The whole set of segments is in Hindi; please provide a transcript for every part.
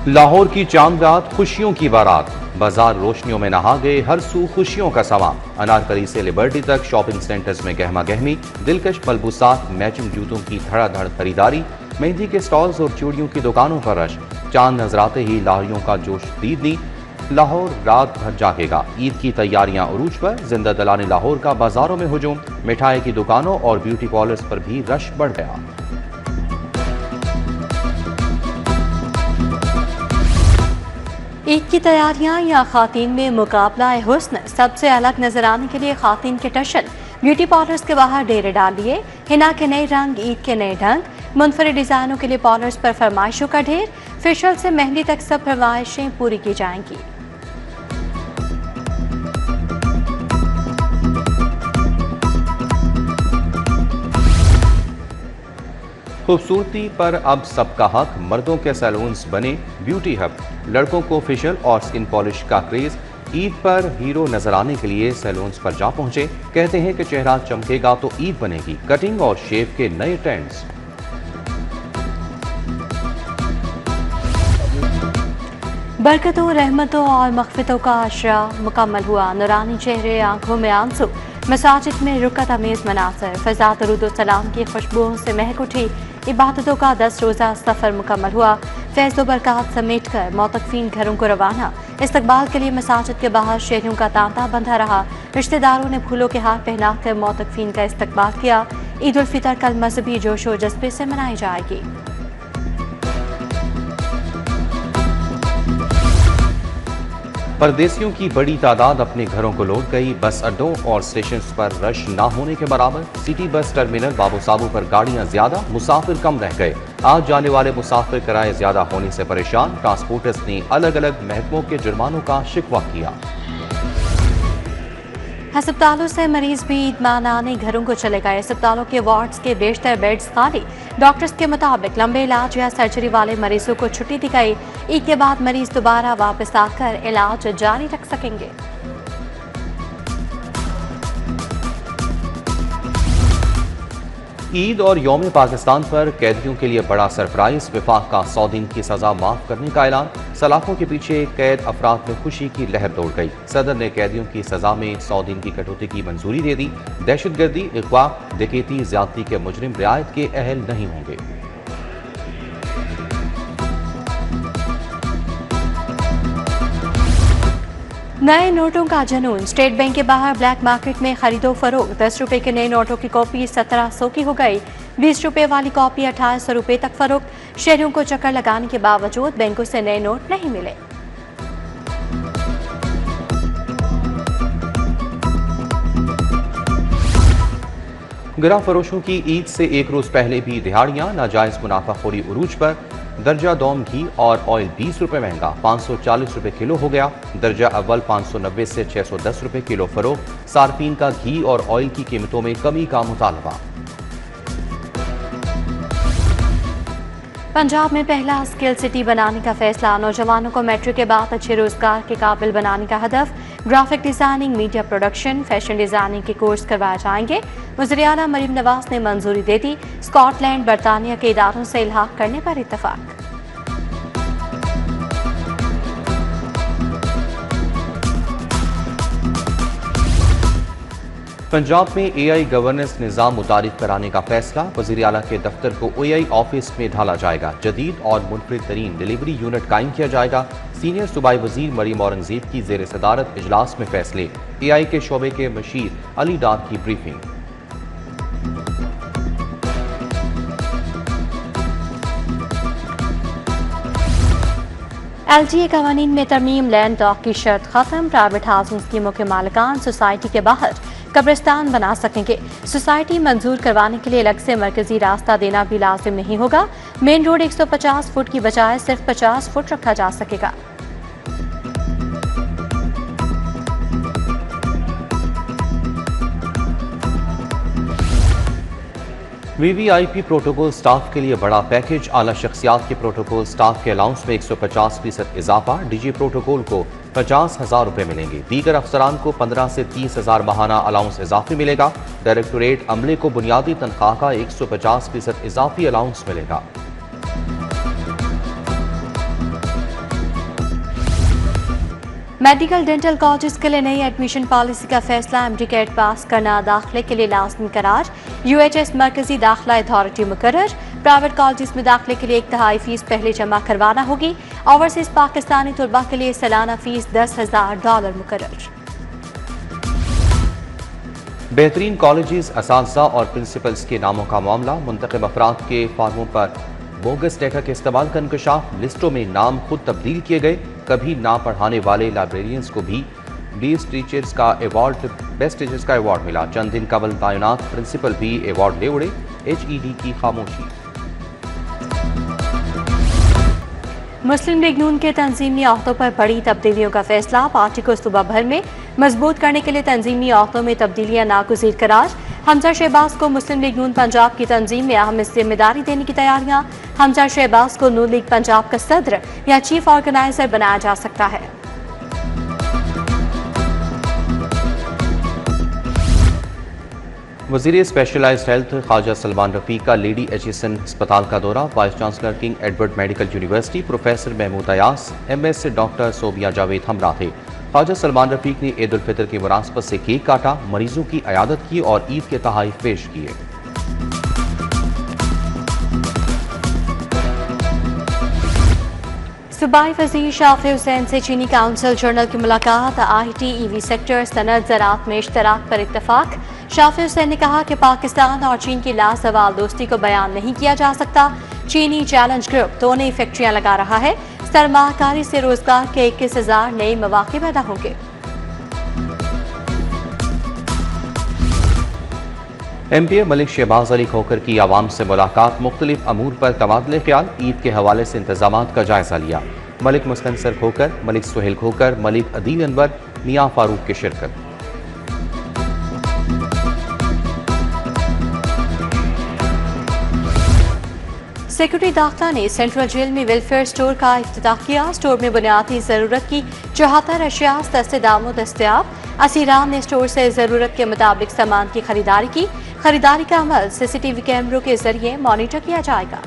लाहौर की चांद रात खुशियों की बारात, बाजार रोशनियों में नहा गए, हर सू खुशियों का समा। अनारकली से लिबर्टी तक शॉपिंग सेंटर्स में गहमा गहमी, दिलकश मलबूसात, मैचिंग जूतों की धड़ाधड़ खरीदारी, मेहंदी के स्टॉल्स और चूड़ियों की दुकानों पर रश। चांद नजराते ही लाहौरियों का जोश दीदनी, लाहौर रात भर जागेगा। ईद की तैयारियां उरूज पर, जिंदा दलाने लाहौर का बाजारों में हुजूम, मिठाई की दुकानों और ब्यूटी पार्लर्स पर भी रश बढ़ गया। ईद की तैयारियां या खातीन में मुकाबला हुस्न, सबसे अलग नजर आने के लिए खातीन के टशन, ब्यूटी पार्लर्स के बाहर डेरे डाल दिए। हिना के नए रंग, ईद के नए ढंग, मुनफरिद डिजाइनों के लिए पार्लर्स पर फरमाइशों का ढेर। फेशियल से मेहंदी तक सब फरमाइशें पूरी की जाएंगी। खूबसूरती पर अब सबका हक, मर्दों के सैलून्स बने ब्यूटी हब। लड़कों को फेशियल और स्किन पॉलिश का क्रेज, ईद पर हीरो नजर आने के लिए सैलून्स पर जा पहुंचे। कहते हैं कि चेहरा चमकेगा तो ईद बनेगी। कटिंग और शेव के नए ट्रेंड्स। बरकतों, रहमतों और मग़फ़िरतों का आशरा मुकम्मल हुआ। नूरानी चेहरे, आंखों में आंसू, मसाजिद में रुकत अमेज़ मनाज़र, फ़ज़ा दरूद व सलाम की खुशबुओं से महक उठी। इबादतों का 10 रोज़ा सफ़र मुकम्मल हुआ। फैज़ व बरक़ात समेट कर मोतक़फ़ीन घरों को रवाना। इस्तक़बाल के लिए मसाजिद के बाहर शहरियों का तांता बंधा रहा। रिश्तेदारों ने फूलों के हार पहनाकर मोतक़फ़ीन का इस्तक़बाल किया। ईद उल फ़ितर कल मजहबी जोशो जज्बे से मनाई जाएगी। परदेसियों की बड़ी तादाद अपने घरों को लौट गई। बस अड्डों और स्टेशंस पर रश ना होने के बराबर। सिटी बस टर्मिनल बाबू साबू पर गाड़ियां ज्यादा, मुसाफिर कम रह गए। आज जाने वाले मुसाफिर किराए ज्यादा होने से परेशान। ट्रांसपोर्टर्स ने अलग अलग महकमों के जुर्मानों का शिकवा किया। अस्पतालों से मरीज भी ईद मनाने घरों को चले गए। अस्पतालों के वार्ड्स के बेशतर बेड्स खाली। डॉक्टर्स के मुताबिक लंबे इलाज या सर्जरी वाले मरीजों को छुट्टी दी गई। ईद के बाद मरीज दोबारा वापस आकर इलाज जारी रख सकेंगे। ईद और यौम पाकिस्तान पर कैदियों के लिए बड़ा सरप्राइज। विफाक का 100 दिन की सजा माफ करने का ऐलान। सलाखों के पीछे कैद अफराद में खुशी की लहर दौड़ गई। सदर ने कैदियों की सजा में 100 दिन की कटौती की मंजूरी दे दी। दहशतगर्दी, अगवा, डकैती, ज्यादती के मुजरिम रियायत के अहल नहीं होंगे। नए नोटों का जुनून। स्टेट बैंक के बाहर ब्लैक मार्केट में खरीदो फरोख्त। 10 रुपए के नए नोटों की कॉपी 1700 की हो गई। 20 रुपए वाली कॉपी 1800 रुपए तक फरोख्त। शहरियों को चक्कर लगाने के बावजूद बैंकों से नए नोट नहीं मिले। गिरा फरोशों की ईद से एक रोज पहले भी दिहाड़ियां। नाजायज मुनाफाखोरी उरूज पर। दर्जा दोम घी और ऑयल 20 रुपए महंगा, 540 रुपए किलो हो गया। दर्जा अव्वल 590 से 610 रुपए किलो फरोख्त। सार्फिन का घी और ऑयल की कीमतों में कमी का मुतालबा। पंजाब में पहला स्किल सिटी बनाने का फैसला। नौजवानों को मैट्रिक के बाद अच्छे रोजगार के काबिल बनाने का हदफ। Graphic designing, media production, fashion designing के कोर्स करवाए जाएंगे। वज़ीर आला मरीम नवाज ने मंजूरी दे दी। स्कॉटलैंड, बरतानिया के इदारों से इल्हाक करने पर इत्तफाक। पंजाब में AI गवर्नेंस निज़ाम मुतारिफ कराने का फैसला। वज़ीर आला के दफ्तर को AI ऑफिस में ढाला जाएगा। जदीद और मुनफरिद तरीन डिलीवरी यूनिट कायम किया जाएगा। सीनियर सूबाई वजीर मरीम औरंगजेब की ज़ेर सदारत इजलास में फैसले। AI के शोबे के मशीर अली डार की ब्रीफिंग। LGA कवानीन में तरमीम। लैंड डॉक की शर्त खत्म। प्राइवेट हाउसिंग स्कीमों के मालिकान सोसाइटी के बाहर कब्रिस्तान बना सकेंगे। सोसाइटी मंजूर करवाने के लिए अलग से मरकजी रास्ता देना भी लाजिम नहीं होगा। मेन रोड 150 फुट की बजाय सिर्फ 50 फुट रखा जा सकेगा। VVIP प्रोटोकॉल स्टाफ के लिए बड़ा पैकेज। आला शख्सियात के प्रोटोकॉल स्टाफ के अलाउंस में 150% इजाफा। DG प्रोटोकॉल को 50,000 रुपए मिलेंगे। दीगर अफसरान को 15 से 30,000 माहाना अलाउंस इजाफी मिलेगा। डायरेक्टोरेट अमले को बुनियादी तनख्वाह का 150% इजाफी अलाउंस मिलेगा। मेडिकल डेंटल कॉलेज के लिए नई एडमिशन पॉलिसी का फैसला, एमडी-कैट पास करना दाखिले के लिए लाजमी करार, यूएचएस मरकजी दाखिला अथॉरिटी मुकर्रर, प्राइवेट कॉलेज में दाखिले के लिए 1/3 फीस पहले जमा करवाना होगी, ओवरसीज पाकिस्तानी तलबा के लिए सालाना फीस $10,000 मुकर्रर। बेहतरीन कॉलेजेस, असातिज़ा और प्रिंसिपल्स के नामों का मामला, मुंतखब अफराद के फार्मों पर बोगस डेटा के इस्तेमाल का इंकशाफ, लिस्टों में नाम खुद तब्दील किए गए, कभी ना पढ़ाने वाले लाइब्रेरियंस को भी बेस्ट टीचर्स का अवार्ड मिला, चंद दिन कबल तैनात प्रिंसिपल भी अवार्ड ले उड़े, HED की खामोशी। मुस्लिम लीग नून के तंजीमी अहदों पर बड़ी तब्दीलियों का फैसला, पार्टी को सूबा भर में मजबूत करने के लिए तंजीमी अहदों में तब्दीलियां नागुज़ीर करार, हमजा शहबाज को मुस्लिम लीग नून पंजाब की तंजीम में अहम जिम्मेदारी देने की तैयारियां, हमजा शहबाज को नून लीग पंजाब का सदर या चीफ ऑर्गेनाइजर बनाया जा सकता है। वज़ीर स्पेशलाइज्ड हेल्थ ख्वाजा सलमान रफ़ीक का लेडी एचिसन अस्पताल का दौरा, vice chancellor King Edward medical university professor Mahmood Ayaz, MS doctor Sobia Javed हमरा थे। ख्वाजा सलमान रफ़ीक ने ईद उल फितर की मुनासबत से केक काटा, मरीजों की अयादत की और ईद के तोहफ़े पेश किए। सूबाई वज़ीर शाफी हुसैन से चीनी काउंसिल जनरल की मुलाकात, IT, EV सेक्टर, सनत, ज़राअत में इश्तराक पर इत्तफाक। शाफी हुसैन ने कहा कि पाकिस्तान और चीन की लासवाल दोस्ती को बयान नहीं किया जा सकता। चीनी चैलेंज ग्रुप 2 नई फैक्ट्रियां लगा रहा है, सरमाकारी से रोजगार के 21,000 नए मौके पैदा होंगे। MPA मलिक शहबाज अली खोखर की आवाम से मुलाकात, मुख्तलिफ अमूर पर तबादले ख्याल, ईद के हवाले से इंतजामात का जायजा लिया। मलिक मुस्तनसर खोखर, मलिक सुहेल खोखर, मलिक अदील अनवर, मियाँ फारूक की शिरकत। सिक्योरिटी दाख्ता ने सेंट्रल जेल में वेलफेयर स्टोर का इफ्तिताह किया। स्टोर में बुनियादी जरूरत की 74 अशिया सस्ते दामों दस्तयाब। असीराम ने स्टोर से जरूरत के मुताबिक सामान की खरीदारी की। खरीदारी का अमल CCTV कैमरों के जरिए मॉनिटर किया जाएगा।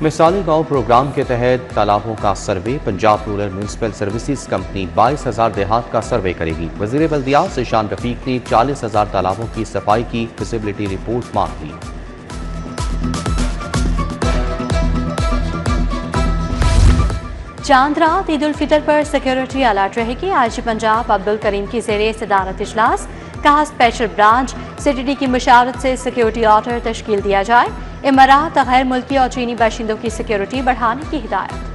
मिसाली गांव प्रोग्राम के तहत तालाबों का survey, Punjab rural municipal services company 22,000 देहात का सर्वे करेगी। वज़ीर बल्दियात ईशान रफीक ने 40,000 तालाबों की सफाई की फिजिबिलिटी रिपोर्ट मांग ली। चांद रात ईद उल फितर पर सिक्योरिटी अलर्ट रहेगी। आज पंजाब अब्दुल करीम की ज़ेरे सदारत इजलास, कहा स्पेशल ब्रांच CTD की मुशावरत से सिक्योरिटी ऑर्डर तश्कील दिया जाए। इमारात, गैर मुल्की और चीनी बाशिंदों की सिक्योरिटी बढ़ाने की हिदायत।